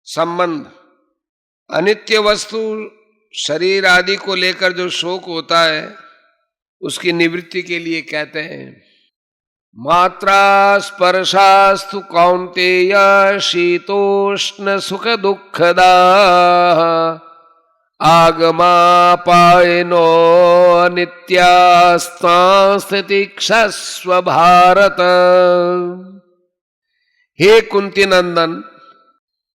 संबंध। अनित्य वस्तु शरीर आदि को लेकर जो शोक होता है उसकी निवृत्ति के लिए कहते हैं मात्रा स्पर्शास्तु कौन्तेय शीतोष्ण सुख दुःखदा आगमापायनो अनित्यास्तास्तितिक्षस्व भारत। हे कुंती नंदन,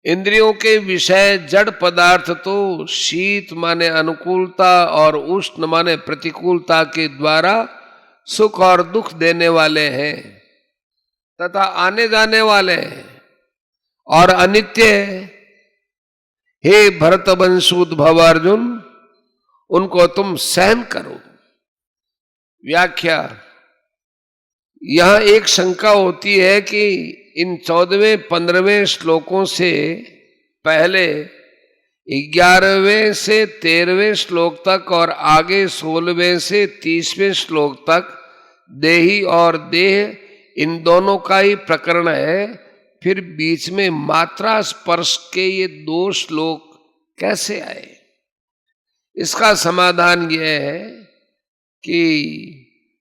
इंद्रियों के विषय जड़ पदार्थ तो शीत माने अनुकूलता और उष्ण माने प्रतिकूलता के द्वारा सुख और दुख देने वाले हैं तथा आने जाने वाले हैं और अनित्य है। हे भरतवंशोद्भव अर्जुन, उनको तुम सहन करो। व्याख्या। यहां एक शंका होती है कि इन 14वें 15वें श्लोकों से पहले 11वें से 13वें श्लोक तक और आगे 16वें से 30वें श्लोक तक देही और देह इन दोनों का ही प्रकरण है, फिर बीच में मात्रा स्पर्श के ये 2 श्लोक कैसे आए? इसका समाधान यह है कि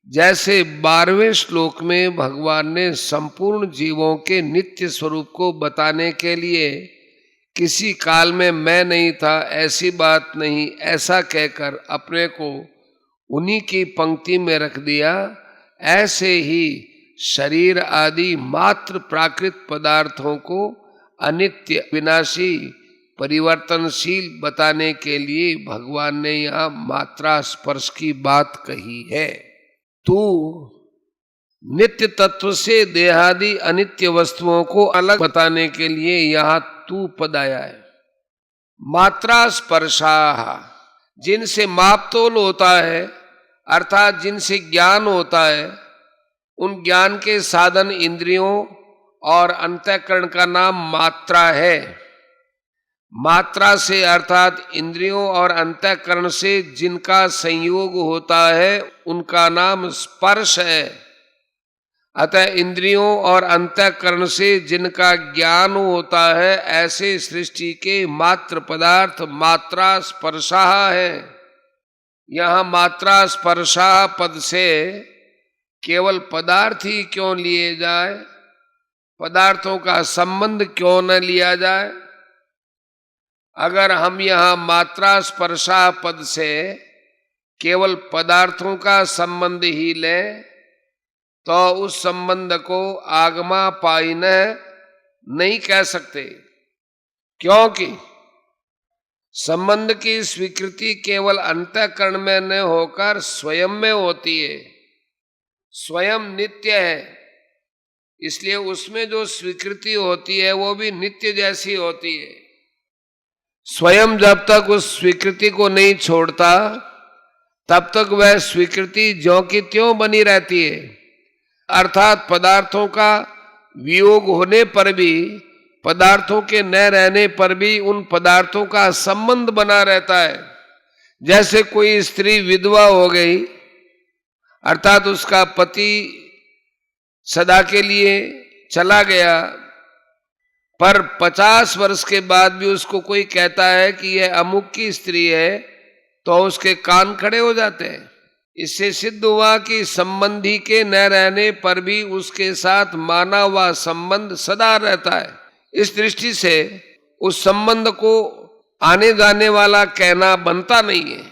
जैसे 12वें श्लोक में भगवान ने संपूर्ण जीवों के नित्य स्वरूप को बताने के लिए किसी काल में मैं नहीं था, ऐसी बात नहीं, ऐसा कहकर अपने को उन्हीं की पंक्ति में रख दिया, ऐसे ही शरीर आदि मात्र प्राकृत पदार्थों को अनित्य, विनाशी, परिवर्तनशील बताने के लिए भगवान ने यहाँ मात्रा स्पर्श की बात कही है। तू नित्य तत्व से देहादि अनित्य वस्तुओं को अलग बताने के लिए यहाँ तू पद आया है। मात्रा स्पर्शा, जिनसे माप तोल होता है अर्थात जिनसे ज्ञान होता है, उन ज्ञान के साधन इंद्रियों और अंतःकरण का नाम मात्रा है। मात्रा से अर्थात इंद्रियों और अंतःकरण से जिनका संयोग होता है उनका नाम स्पर्श है। अतः इंद्रियों और अंतःकरण से जिनका ज्ञान होता है ऐसे सृष्टि के मात्र पदार्थ मात्रा स्पर्शा है। यहाँ मात्रा स्पर्शा पद से केवल पदार्थ ही क्यों लिए जाए, पदार्थों का संबंध क्यों न लिया जाए? अगर हम यहाँ मात्रा स्पर्शा पद से केवल पदार्थों का संबंध ही लें तो उस संबंध को आगमापायन नहीं कह सकते, क्योंकि संबंध की स्वीकृति केवल अंतःकरण में न होकर स्वयं में होती है। स्वयं नित्य है, इसलिए उसमें जो स्वीकृति होती है वो भी नित्य जैसी होती है। स्वयं जब तक उस स्वीकृति को नहीं छोड़ता तब तक वह स्वीकृति ज्यों की त्यों बनी रहती है। अर्थात पदार्थों का वियोग होने पर भी, पदार्थों के न रहने पर भी उन पदार्थों का संबंध बना रहता है। जैसे कोई स्त्री विधवा हो गई अर्थात उसका पति सदा के लिए चला गया, पर 50 वर्ष के बाद भी उसको कोई कहता है कि यह अमुक की स्त्री है तो उसके कान खड़े हो जाते हैं। इससे सिद्ध हुआ कि संबंधी के न रहने पर भी उसके साथ माना हुआ संबंध सदा रहता है। इस दृष्टि से उस संबंध को आने जाने वाला कहना बनता नहीं है।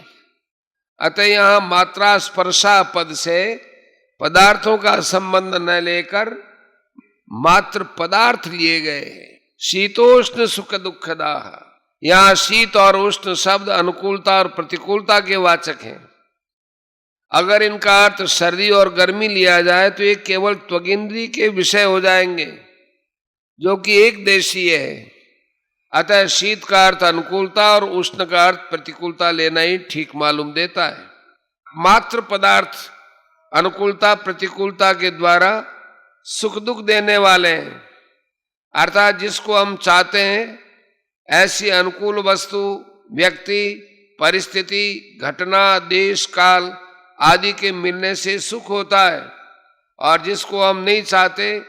अतः यहाँ मात्रा स्पर्शा पद से पदार्थों का संबंध न लेकर मात्र पदार्थ लिए गए हैं। शीतोष्ण सुख दुखदा, यहाँ शीत और उष्ण शब्द अनुकूलता और प्रतिकूलता के वाचक हैं। अगर इनका अर्थ सर्दी और गर्मी लिया जाए तो ये केवल त्वगिंद्री के विषय हो जाएंगे जो कि एक देशीय है। अतः शीत का अर्थ अनुकूलता और उष्ण का अर्थ प्रतिकूलता लेना ही ठीक मालूम देता है। मात्र पदार्थ अनुकूलता प्रतिकूलता के द्वारा सुख दुख देने वाले हैं, अर्थात जिसको हम चाहते हैं ऐसी अनुकूल वस्तु, व्यक्ति, परिस्थिति, घटना, देश, काल आदि के मिलने से सुख होता है, और जिसको हम नहीं चाहते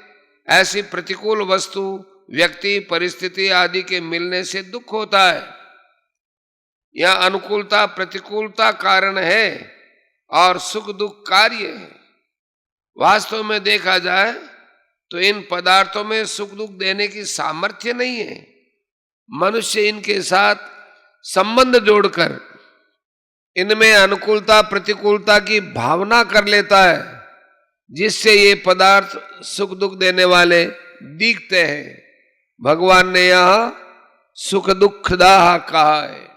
ऐसी प्रतिकूल वस्तु, व्यक्ति, परिस्थिति आदि के मिलने से दुख होता है। यह अनुकूलता प्रतिकूलता कारण है और सुख दुख कार्य है। वास्तव में देखा जाए तो इन पदार्थों में सुख दुख देने की सामर्थ्य नहीं है। मनुष्य इनके साथ संबंध जोड़कर इनमें अनुकूलता प्रतिकूलता की भावना कर लेता है, जिससे ये पदार्थ सुख दुख देने वाले दिखते हैं। भगवान ने यहां सुख दुखदाह कहा है।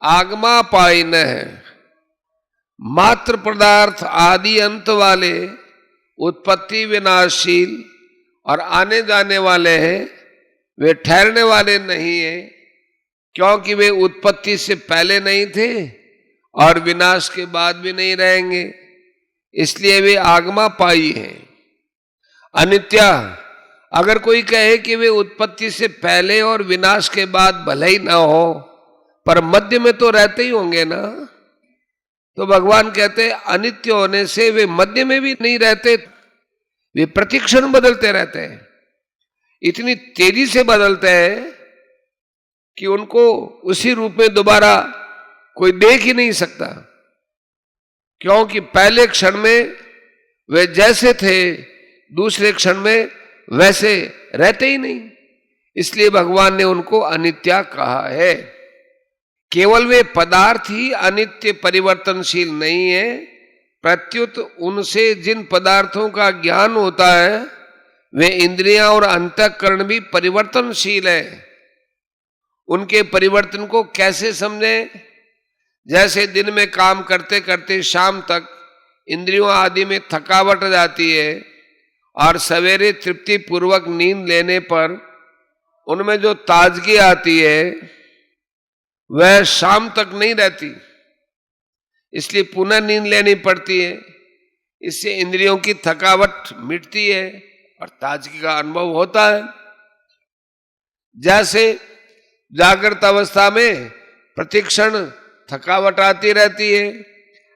आगमा पाइन है, मात्र पदार्थ आदि अंत वाले, उत्पत्ति विनाशशील और आने जाने वाले हैं। वे ठहरने वाले नहीं है, क्योंकि वे उत्पत्ति से पहले नहीं थे और विनाश के बाद भी नहीं रहेंगे, इसलिए वे आगमा पाई हैं। अनित्य, अगर कोई कहे कि वे उत्पत्ति से पहले और विनाश के बाद भले ही ना हो पर मध्य में तो रहते ही होंगे ना, तो भगवान कहते हैं अनित्य होने से वे मध्य में भी नहीं रहते, वे प्रतिक्षण बदलते रहते हैं। इतनी तेजी से बदलते हैं कि उनको उसी रूप में दोबारा कोई देख ही नहीं सकता, क्योंकि पहले क्षण में वे जैसे थे दूसरे क्षण में वैसे रहते ही नहीं। इसलिए भगवान ने उनको अनित्य कहा है। केवल वे पदार्थ ही अनित्य परिवर्तनशील नहीं है, प्रत्युत उनसे जिन पदार्थों का ज्ञान होता है वे इंद्रियां और अंतःकरण भी परिवर्तनशील है। उनके परिवर्तन को कैसे समझें? जैसे दिन में काम करते करते शाम तक इंद्रियों आदि में थकावट जाती है और सवेरे तृप्ति पूर्वक नींद लेने पर उनमें जो ताजगी आती है वह शाम तक नहीं रहती, इसलिए पुनः नींद लेनी पड़ती है। इससे इंद्रियों की थकावट मिटती है और ताजगी का अनुभव होता है। जैसे जागृत अवस्था में प्रतिक्षण थकावट आती रहती है,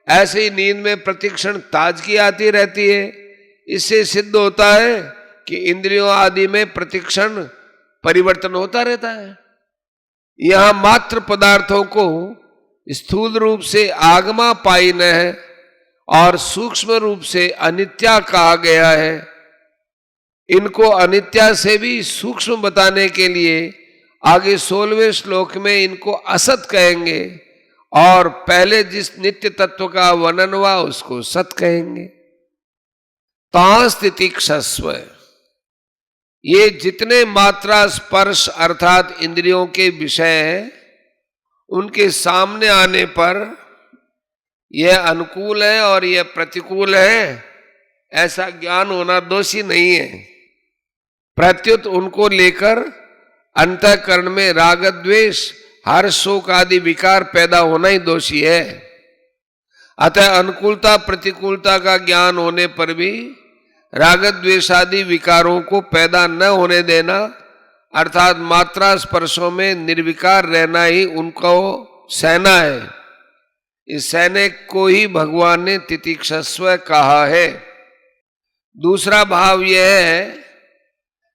ऐसे ही नींद में प्रतिक्षण ताजगी आती रहती है। इससे सिद्ध होता है कि इंद्रियों आदि में प्रतिक्षण परिवर्तन होता रहता है। यहां मात्र पदार्थों को स्थूल रूप से आगमा पाइन है और सूक्ष्म रूप से अनित्य कहा गया है। इनको अनित्य से भी सूक्ष्म बताने के लिए आगे 16वें श्लोक में इनको असत कहेंगे और पहले जिस नित्य तत्व का वर्णन हुआ उसको सत कहेंगे। तांस तितिक्षस्व, ये जितने मात्रा स्पर्श अर्थात इंद्रियों के विषय हैं उनके सामने आने पर यह अनुकूल है और यह प्रतिकूल है ऐसा ज्ञान होना दोषी नहीं है। प्रत्युत उनको लेकर अंतःकरण में राग द्वेष हर्ष शोक आदि विकार पैदा होना ही दोषी है। अतः अनुकूलता प्रतिकूलता का ज्ञान होने पर भी राग द्वेष आदि विकारों को पैदा न होने देना अर्थात मात्रा स्पर्शों में निर्विकार रहना ही उनको सहना है। इस सहने को ही भगवान ने तितिक्षस्व कहा है। दूसरा भाव यह है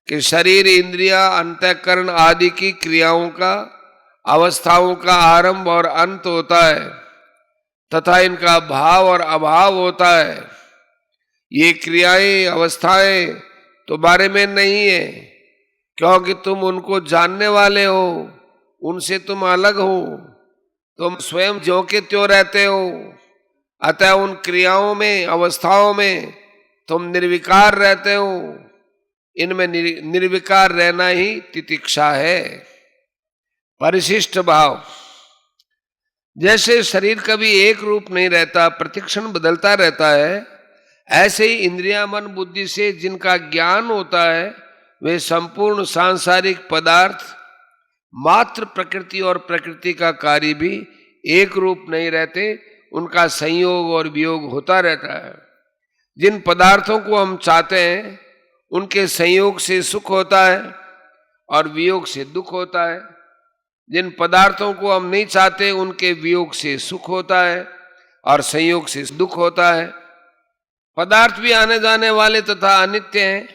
कि शरीर इंद्रिया अंतःकरण आदि की क्रियाओं का अवस्थाओं का आरंभ और अंत होता है तथा इनका भाव और अभाव होता है। ये क्रियाएं अवस्थाएं तुम्हारे में नहीं है, क्योंकि तुम उनको जानने वाले हो, उनसे तुम अलग हो, तुम स्वयं ज्यों के त्यों रहते हो। अतः उन क्रियाओं में अवस्थाओं में तुम निर्विकार रहते हो। इनमें निर्विकार रहना ही तितिक्षा है। परिशिष्ट भाव, जैसे शरीर कभी एक रूप नहीं रहता, प्रतिक्षण बदलता रहता है, ऐसे ही इंद्रिया मन बुद्धि से जिनका ज्ञान होता है वे संपूर्ण सांसारिक पदार्थ मात्र प्रकृति और प्रकृति का कार्य भी एक रूप नहीं रहते, उनका संयोग और वियोग होता रहता है। जिन पदार्थों को हम चाहते हैं उनके संयोग से सुख होता है और वियोग से दुख होता है। जिन पदार्थों को हम नहीं चाहते उनके वियोग से सुख होता है और संयोग से दुख होता है। पदार्थ भी आने जाने वाले तथा अनित्य हैं।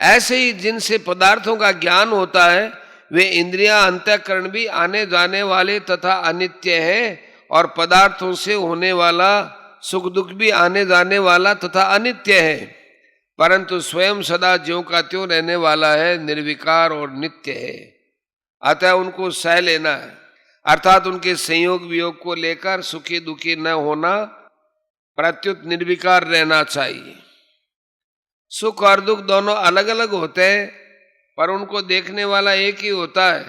ऐसे ही जिनसे पदार्थों का ज्ञान होता है वे इंद्रियां अंतःकरण भी आने जाने वाले तथा अनित्य है, और पदार्थों से होने वाला सुख दुख भी आने जाने वाला तथा अनित्य है, परंतु स्वयं सदा ज्यों का त्यों रहने वाला है, निर्विकार और नित्य है। अतः उनको सह लेना है, अर्थात उनके संयोग वियोग को लेकर सुखी दुखी न होना, प्रत्युत निर्विकार रहना चाहिए। सुख और दुख दोनों अलग अलग होते हैं, पर उनको देखने वाला एक ही होता है,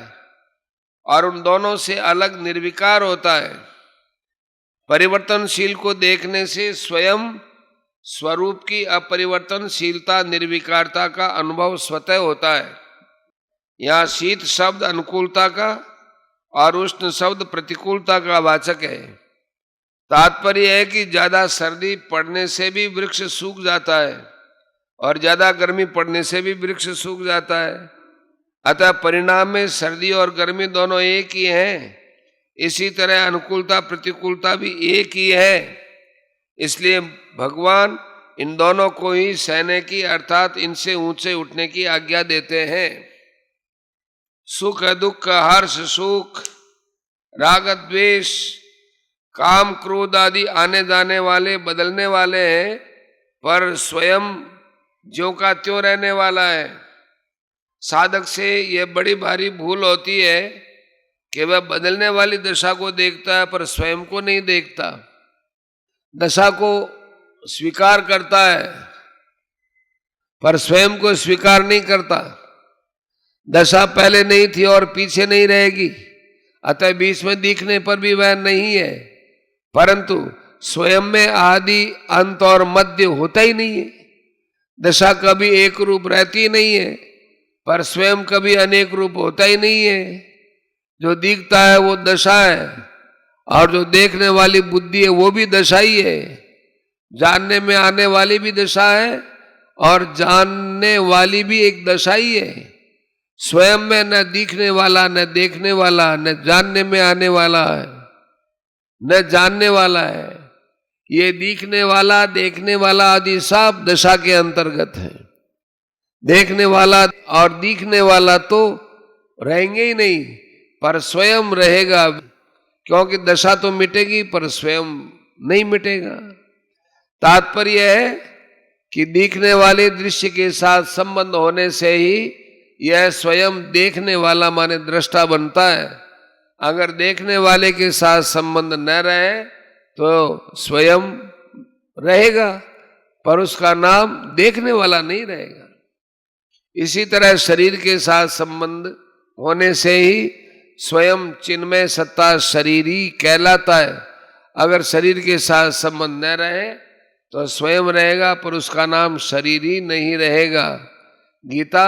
और उन दोनों से अलग निर्विकार होता है। परिवर्तनशील को देखने से स्वयं स्वरूप की अपरिवर्तनशीलता निर्विकारता का अनुभव स्वतः होता है। यहाँ शीत शब्द अनुकूलता का और उष्ण शब्द प्रतिकूलता का वाचक है। तात्पर्य है कि ज्यादा सर्दी पड़ने से भी वृक्ष सूख जाता है और ज्यादा गर्मी पड़ने से भी वृक्ष सूख जाता है। अतः परिणाम में सर्दी और गर्मी दोनों एक ही हैं। इसी तरह अनुकूलता प्रतिकूलता भी एक ही है। इसलिए भगवान इन दोनों को ही सहने की, अर्थात इनसे ऊंचे उठने की आज्ञा देते हैं। सुख दुख हर्ष सुख राग द्वेष काम क्रोध आदि आने जाने वाले बदलने वाले हैं, पर स्वयं ज्यों का त्यों रहने वाला है। साधक से यह बड़ी भारी भूल होती है कि वह बदलने वाली दशा को देखता है पर स्वयं को नहीं देखता। दशा को स्वीकार करता है पर स्वयं को स्वीकार नहीं करता। दशा पहले नहीं थी और पीछे नहीं रहेगी, अतः बीच में दिखने पर भी वह नहीं है, परंतु स्वयं में आदि अंत और मध्य होता ही नहीं है। दशा कभी एक रूप रहती नहीं है, पर स्वयं कभी अनेक रूप होता ही नहीं है। जो दिखता है वो दशा है, और जो देखने वाली बुद्धि है वो भी दशा ही है। जानने में आने वाली भी दशा है और जानने वाली भी एक दशा ही है। स्वयं में न दिखने वाला, न देखने वाला, न जानने में आने वाला है, न जानने वाला है। ये दिखने वाला देखने वाला आदि सब दशा के अंतर्गत है। देखने वाला और दिखने वाला तो रहेंगे ही नहीं, पर स्वयं रहेगा, क्योंकि दशा तो मिटेगी पर स्वयं नहीं मिटेगा। तात्पर्य है कि दिखने वाले दृश्य के साथ संबंध होने से ही यह स्वयं देखने वाला माने दृष्टा बनता है। अगर देखने वाले के साथ संबंध न रहे तो स्वयं रहेगा, पर उसका नाम देखने वाला नहीं रहेगा। इसी तरह शरीर के साथ संबंध होने से ही स्वयं चिन्मय सत्ता शरीरी कहलाता है। अगर शरीर के साथ संबंध न रहे तो स्वयं रहेगा, पर उसका नाम शरीरी नहीं रहेगा। गीता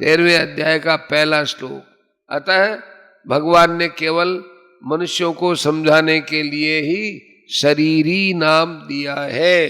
13वें अध्याय का पहला श्लोक। अतः भगवान ने केवल मनुष्यों को समझाने के लिए ही शरीरी नाम दिया है।